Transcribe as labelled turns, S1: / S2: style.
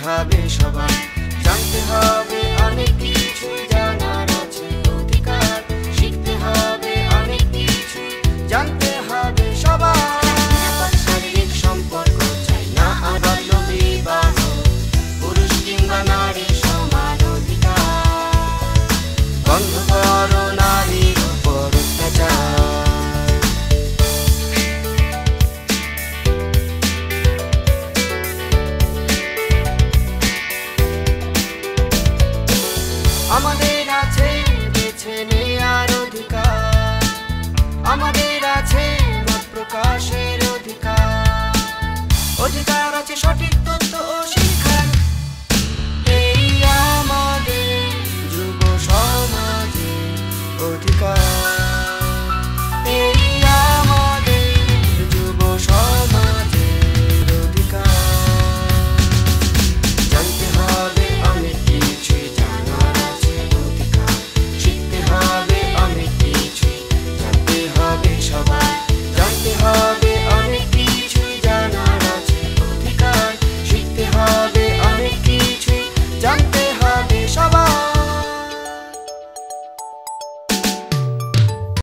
S1: হবে সবার, জানতে হবে অনেক কিছু, জানার আছে অধিকার, শিখতে হবে অনেক কিছু, জানতে হবে সবার। শারীরিক সম্পর্ক চাই না আর বাল্য বিবাহ, পুরুষ কিংবা নারীর সমান অধিকার, বন্ধ করো নারীর উপর অত্যাচার। আমাদের আছে বেছে নেয়ার অধিকার, আমাদের আছে মত প্রকাশের অধিকার, অধিকার আছে সঠিক